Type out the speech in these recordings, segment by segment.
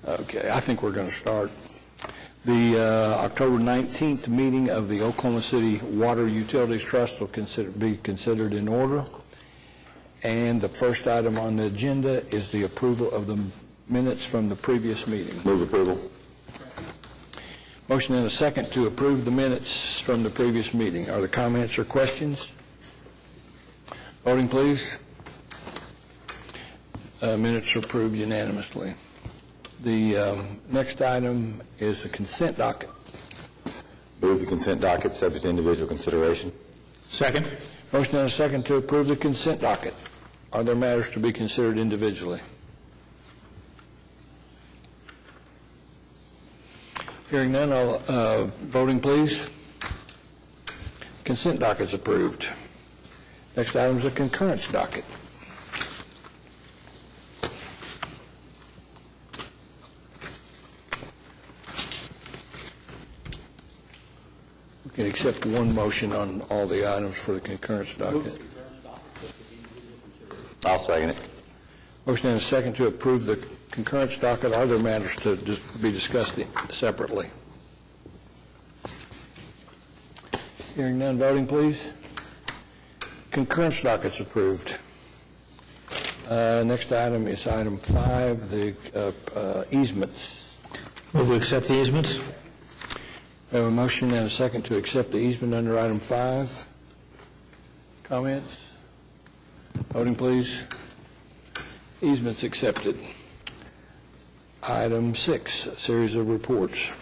Okay, I think we're going to start. The October 19th meeting of the Oklahoma City Water Utilities Trust will be considered in order. And the first item on the agenda is the approval of the minutes from the previous meeting. Move approval. Motion and a second to approve the minutes from the previous meeting. Are there comments or questions? Voting, please. Minutes are approved unanimously. The next item is the consent docket. Move the consent docket subject to individual consideration. Second. Motion and a second to approve the consent docket. Are there matters to be considered individually? Hearing none, voting please. Consent docket is approved. Next item is a concurrence docket. We can accept one motion on all the items for the concurrence docket. I'll second it. Motion and a second to approve the concurrence docket. Are there matters to be discussed separately? Hearing none, voting please. Concurrence docket's approved. Next item is item 5, the easements. Move we accept the easements. We have a motion and a second to accept the easement under item 5. Comments? Voting please. Easements accepted. Item 6, a series of reports.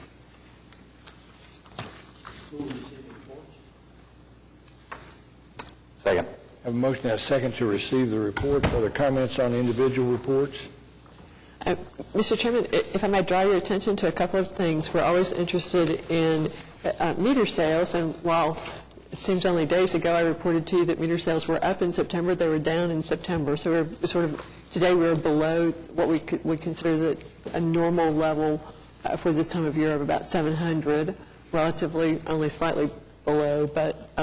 Second. I have a motion and a second to receive the reports. Are there comments on individual reports? Mr. Chairman, if I might draw your attention to a couple of things. We're always interested in meter sales, and while it seems only days ago I reported to you that meter sales were up in September, they were down in September. So we're sort of, today we're below what we would consider a normal level for this time of year of about 700, relatively only slightly below, but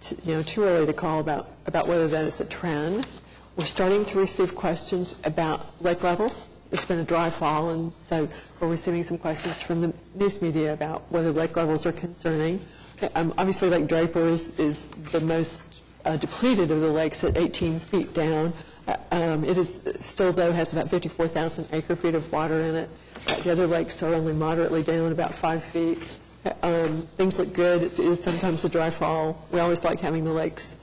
too early to call about whether that is a trend. We're starting to receive questions about lake levels. It's been a dry fall, and so we're receiving some questions from the news media about whether lake levels are concerning. Obviously, Lake Draper is the most depleted of the lakes at 18 feet down. It is still, though, has about 54,000 acre-feet of water in it. The other lakes are only moderately down, about 5 feet. Things look good. It is sometimes a dry fall. We always like having the lakes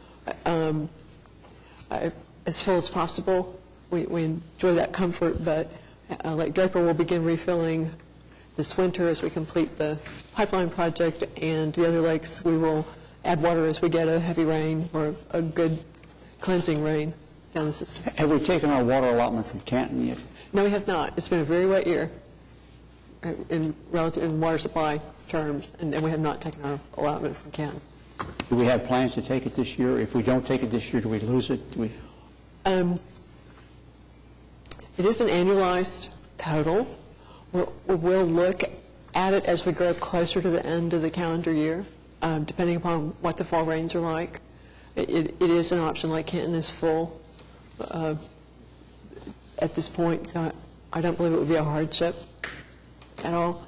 as full as possible. We enjoy that comfort, but Lake Draper will begin refilling this winter as we complete the pipeline project, and the other lakes we will add water as we get a heavy rain or a good cleansing rain down the system. Have we taken our water allotment from Canton yet? No, we have not. It's been a very wet year in water supply terms, and we have not taken our allotment from Canton. Do we have plans to take it this year? If we don't take it this year, do we lose it? It is an annualized total. We'll look at it as we grow closer to the end of the calendar year, depending upon what the fall rains are like. It is an option. Lake Canton is full at this point, so I don't believe it would be a hardship at all.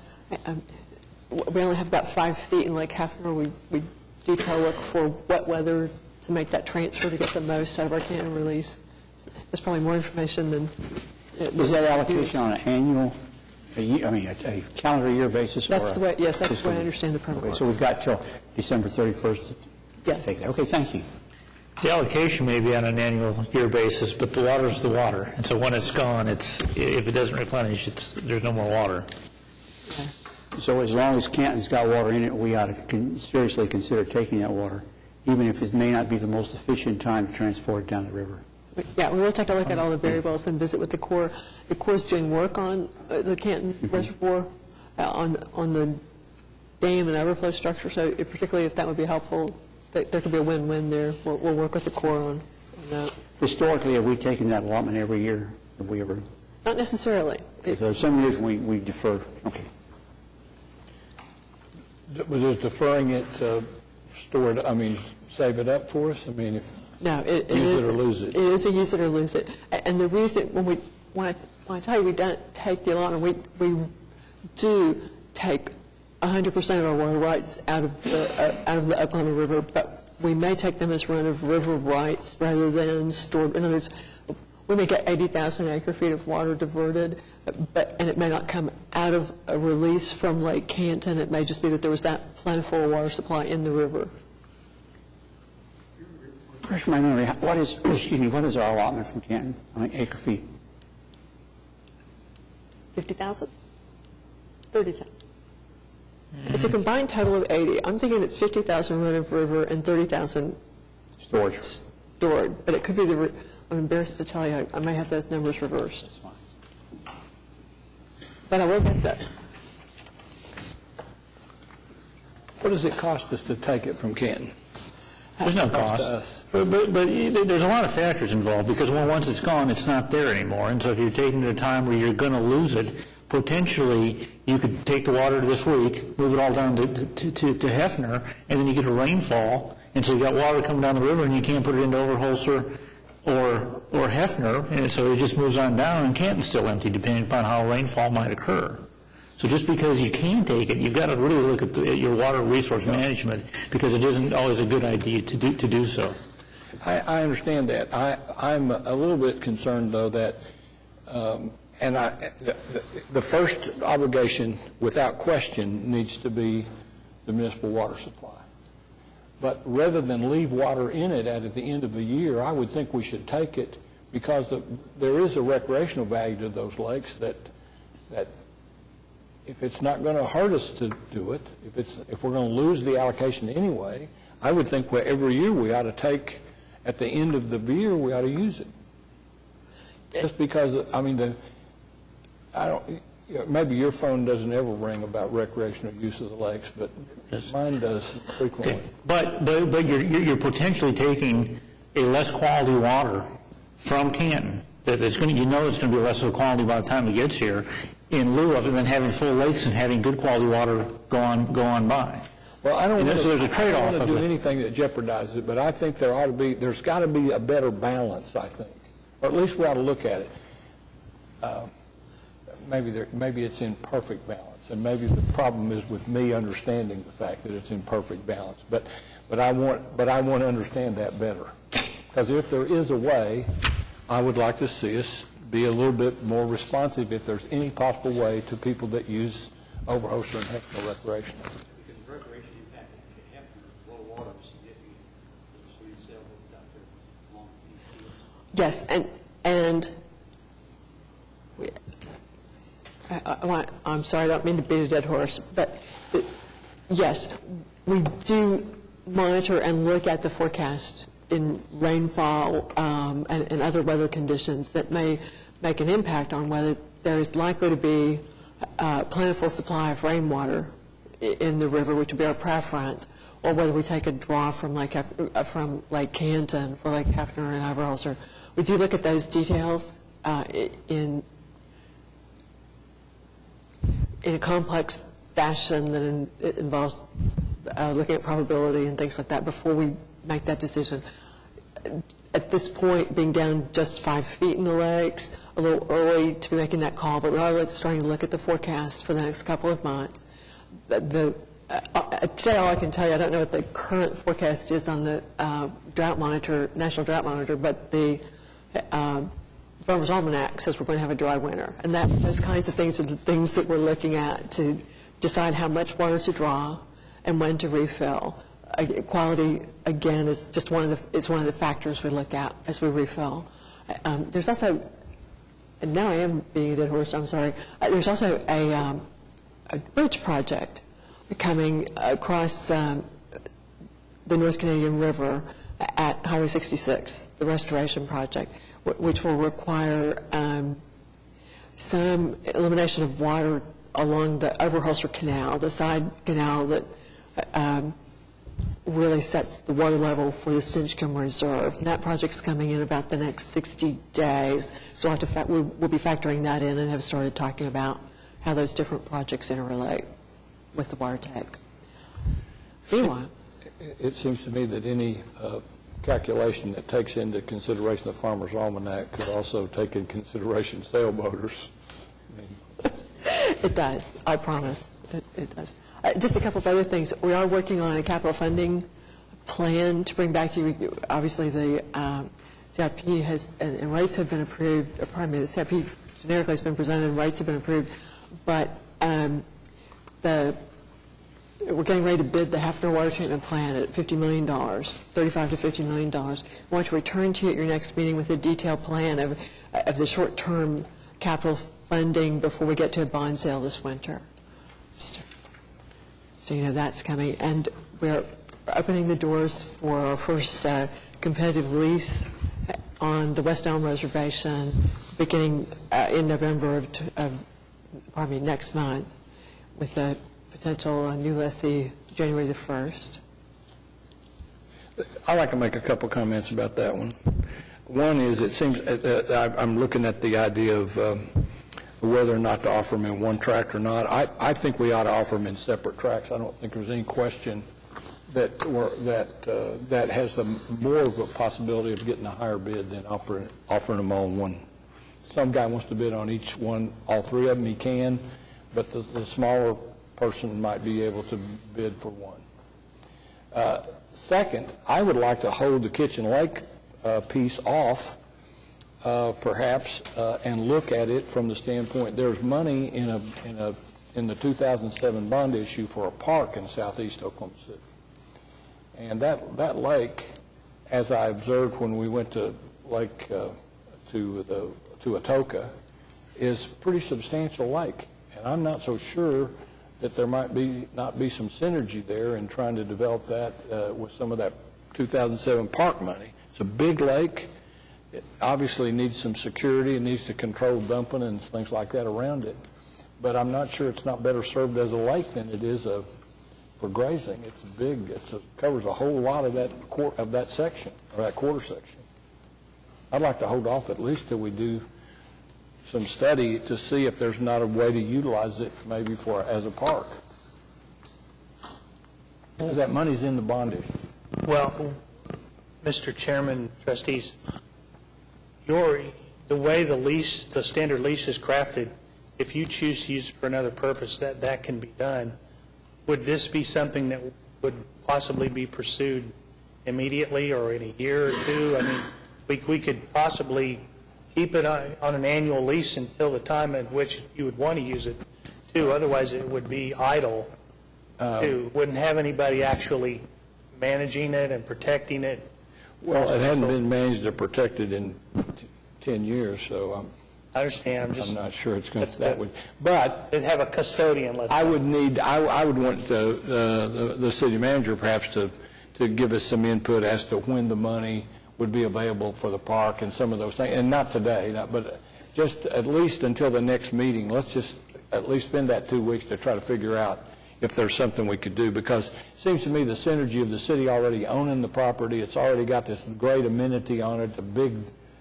We only have about 5 feet in Lake Hefner. We do try to look for wet weather to make that transfer to get the most out of our Canton release. There's probably more information than... Is that allocation on an annual, a calendar year basis? That's the way, yes, that's the way I understand the permit. Okay, so we've got till December 31st to yes. take that. Okay, thank you. The allocation may be on an annual year basis, but the water is the water. And so when it's gone, if it doesn't replenish, there's no more water. Okay. So as long as Canton's got water in it, we ought to seriously consider taking that water, even if it may not be the most efficient time to transport it down the river. Yeah, we will take a look at all the variables and visit with the Corps. The Corps is doing work on the Canton Reservoir, on the dam and overflow structure, so particularly if that would be helpful, there could be a win-win there. We'll work with the Corps on that. Historically, have we taken that allotment every year? Have we ever? Not necessarily. So some years we defer. Okay. Was deferring it store it, save it up for us? No, it use is, it or lose it. It is a use it or lose it. And the reason when we want to Well, I tell you, we don't take the allotment. We do take 100% of our water rights out of the Oklahoma River, but we may take them as run-of-river rights rather than stored. In other words, we may get 80,000 acre-feet of water diverted, and it may not come out of a release from Lake Canton. It may just be that there was that plentiful water supply in the river. Refresh my memory, what is our allotment from Canton, how many acre feet? 50,000? 30,000. It's a combined total of 80. I'm thinking it's 50,000 run-of-river and 30,000 Storage. stored, but it could be I'm embarrassed to tell you, I may have those numbers reversed. That's fine. But I will get that. What does it cost us to take it from Canton? There's no Cost cost. to us. But there's a lot of factors involved, because once it's gone, it's not there anymore. And so if you're taking it at a time where you're going to lose it, potentially you could take the water this week, move it all down to Hefner, and then you get a rainfall, and so you got water coming down the river, and you can't put it into Overholser or Hefner, and so it just moves on down, and Canton's still empty, depending upon how rainfall might occur. So just because you can take it, you've got to really look at your water resource management, because it isn't always a good idea to do so. I understand that. I'm a little bit concerned, though, that the first obligation, without question, needs to be the municipal water supply. But rather than leave water in it at the end of the year, I would think we should take it, because there is a recreational value to those lakes that if it's not going to hurt us to do it, if we're going to lose the allocation anyway, I would think every year we ought to take, at the end of the year, we ought to use it. Just because, I mean, maybe your phone doesn't ever ring about recreational use of the lakes, but mine does frequently. Okay. But you're potentially taking a less quality water from Canton that it's going to, it's going to be less of a quality by the time it gets here, in lieu of it than having full lakes and having good quality water go on by. Well, I don't So there's a trade-off. want to do anything that jeopardizes it, but I think there's got to be a better balance, I think. Or at least we ought to look at it. Maybe it's in perfect balance, and maybe the problem is with me understanding the fact that it's in perfect balance. But I want to understand that better, because if there is a way, I would like to see us be a little bit more responsive if there's any possible way to people that use Overholser and Hefner recreational. Because recreation impact in Hefner, low water is significant. So you sailboats out there along these fields. Yes, I'm sorry, I don't mean to beat a dead horse, but yes, we do monitor and look at the forecast in rainfall and other weather conditions that may make an impact on whether there is likely to be a plentiful supply of rainwater in the river, which would be our preference, or whether we take a draw from Lake Canton for Lake Hefner and Overholser. We do look at those details in a complex fashion that involves looking at probability and things like that before we make that decision. At this point, being down just 5 feet in the lakes, a little early to be making that call, but we are starting to look at the forecast for the next couple of months. Today, all I can tell you, I don't know what the current forecast is on the drought monitor, National Drought Monitor, but the Farmer's Almanac says we're going to have a dry winter. And those kinds of things are the things that we're looking at to decide how much water to draw and when to refill. Quality, again, is just one of the factors we look at as we refill. There's also, and now I am being a dead horse, I'm sorry, there's also a bridge project coming across the North Canadian River at Highway 66, the restoration project, which will require some elimination of water along the Overholser Canal, the side canal that really sets the water level for the Stinchcombe Reserve. And that project's coming in about the next 60 days. So we'll be factoring that in and have started talking about how those different projects interrelate with the water tank. Meanwhile, It seems to me that any calculation that takes into consideration the Farmer's Almanac could also take into consideration sailboaters. It does, I promise. It does. Just a couple of other things. We are working on a capital funding plan to bring back to you. Obviously, the CIP has, and rates have been approved, or pardon me, the CIP generically has been presented and rates have been approved, but we're getting ready to bid the Hafner Water Treatment Plant at $50 million, $35 to $50 million. We want to return to you at your next meeting with a detailed plan of the short-term capital funding before we get to a bond sale this winter. So you know that's coming. And we're opening the doors for our first competitive lease on the West Elm Reservation beginning in November of next month, with a potential new lessee January the 1st. I'd like to make a couple comments about that one. One is, it seems, I'm looking at the idea of whether or not to offer them in one tract or not. I think we ought to offer them in separate tracts. I don't think there's any question that has more of a possibility of getting a higher bid than offering them all in one. Some guy wants to bid on each one, all three of them, he can, but the smaller person might be able to bid for one. Second, I would like to hold the Kitchen Lake piece off, perhaps, and look at it from the standpoint there's money in the 2007 bond issue for a park in southeast Oklahoma City, and that lake, as I observed when we went to Lake to Atoka, is a pretty substantial lake, and I'm not so sure that there might not be some synergy there in trying to develop that with some of that 2007 park money. It's a big lake. It obviously needs some security. It needs to control dumping and things like that around it. But I'm not sure it's not better served as a lake than it is for grazing. It's big. It covers a whole lot of that section, or that quarter section. I'd like to hold off at least till we do some study to see if there's not a way to utilize it maybe as a park. Because that money's in the bond issue. Well, Mr. Chairman, trustees, the way the standard lease is crafted, if you choose to use it for another purpose, that can be done. Would this be something that would possibly be pursued immediately or in a year or two? I mean, we could possibly keep it on an annual lease until the time at which you would want to use it, too. Otherwise, it would be idle, too. Wouldn't have anybody actually managing it and protecting it. Well, it hadn't been managed or protected in 10 years, so I understand. I'm not sure it's going to that would. But it'd have a custodian. I would want the city manager perhaps to give us some input as to when the money would be available for the park and some of those things, and not today, but just at least until the next meeting. Let's just at least spend that 2 weeks to try to figure out if there's something we could do, because it seems to me the synergy of the city already owning the property, it's already got this great amenity on it, a big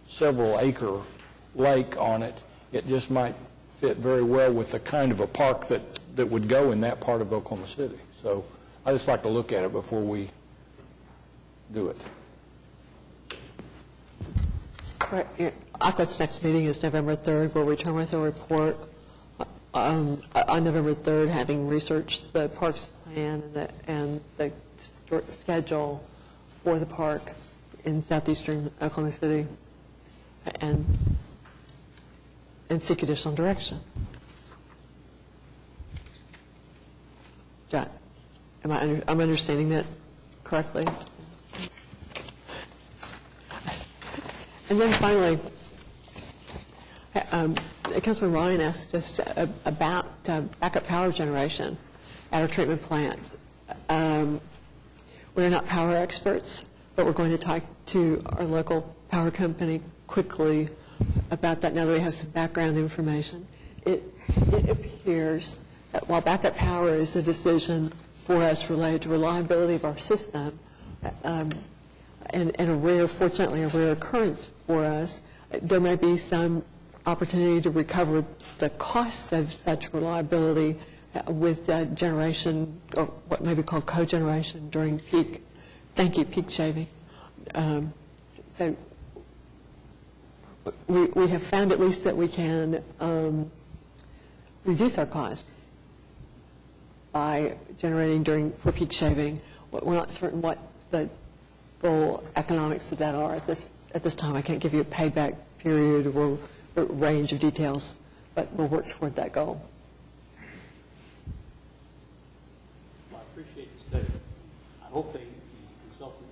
several-acre lake on it. It just might fit very well with the kind of a park that would go in that part of Oklahoma City. So I just like to look at it before we do it. Right. ACWA's next meeting is November 3rd. We'll return with a report on November 3rd, having researched the parks plan and the schedule for the park in southeastern Oklahoma City, and seek additional direction. Jack, I'm understanding that correctly? And then finally, Councilman Ryan asked us about backup power generation at our treatment plants. We're not power experts, but we're going to talk to our local power company quickly about that now that we have some background information. It appears that while backup power is a decision for us related to reliability of our system, and fortunately a rare occurrence for us, there may be some opportunity to recover the costs of such reliability with generation, or what may be called cogeneration during peak shaving. so we have found at least that we can reduce our costs by generating for peak shaving. We're not certain what the full economics of that are at this time. I can't give you a payback period or a range of details, but we'll work toward that goal. Well, I appreciate the study. I hope the consultant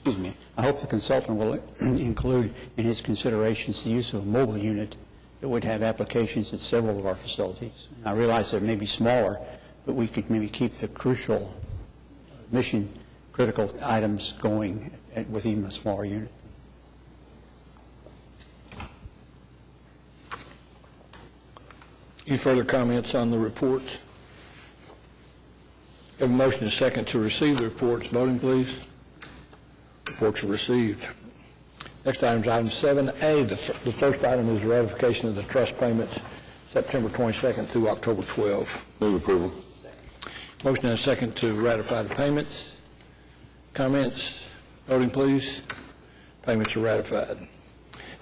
Excuse me. I hope the consultant will include in his considerations the use of a mobile unit that would have applications at several of our facilities. I realize they may be smaller, but we could maybe keep the crucial mission-critical items going with even a smaller unit. Any further comments on the reports? Have a motion and a second to receive the reports. Voting, please. Reports are received. Next item is item 7A. The first item is ratification of the trust payments September 22nd through October 12th. Move approval. Motion and a second to ratify the payments. Comments? Voting, please. Payments are ratified.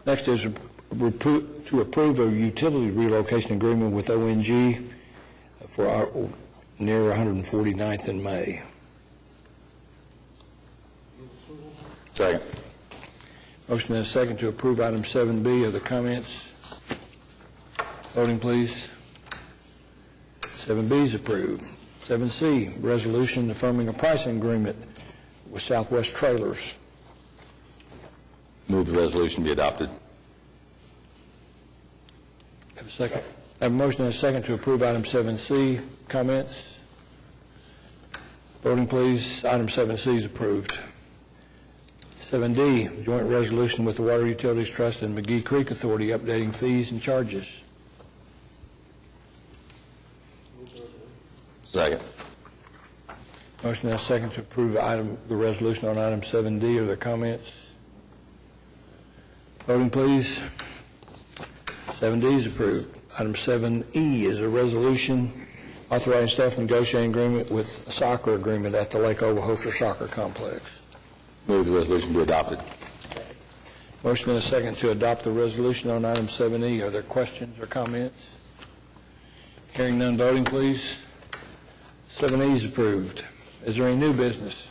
Next is to approve a utility relocation agreement with ONG for our near 149th in May. Second. Motion and a second to approve item 7B. Are the comments? Voting, please. 7B is approved. 7C, resolution affirming a pricing agreement with Southwest Trailers. Move the resolution be adopted. Have a second. Have a motion and a second to approve item 7C. Comments? Voting, please. Item 7C is approved. 7D, joint resolution with the Water Utilities Trust and McGee Creek Authority updating fees and charges. Second. Motion and a second to approve the resolution on item 7D. Are there comments? Voting, please. 7D is approved. Item 7E is a resolution authorizing staff negotiating agreement with a soccer agreement at the Lake Ovahoser Soccer Complex. Move the resolution be adopted. Motion and a second to adopt the resolution on item 7E. Are there questions or comments? Hearing none, voting, please. 7E is approved. Is there any new business?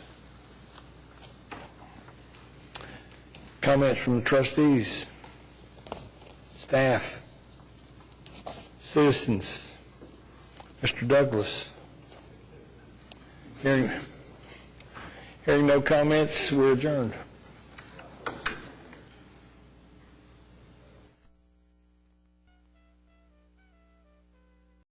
Comments from the trustees, staff, citizens? Mr. Douglas? Hearing no comments, we're adjourned.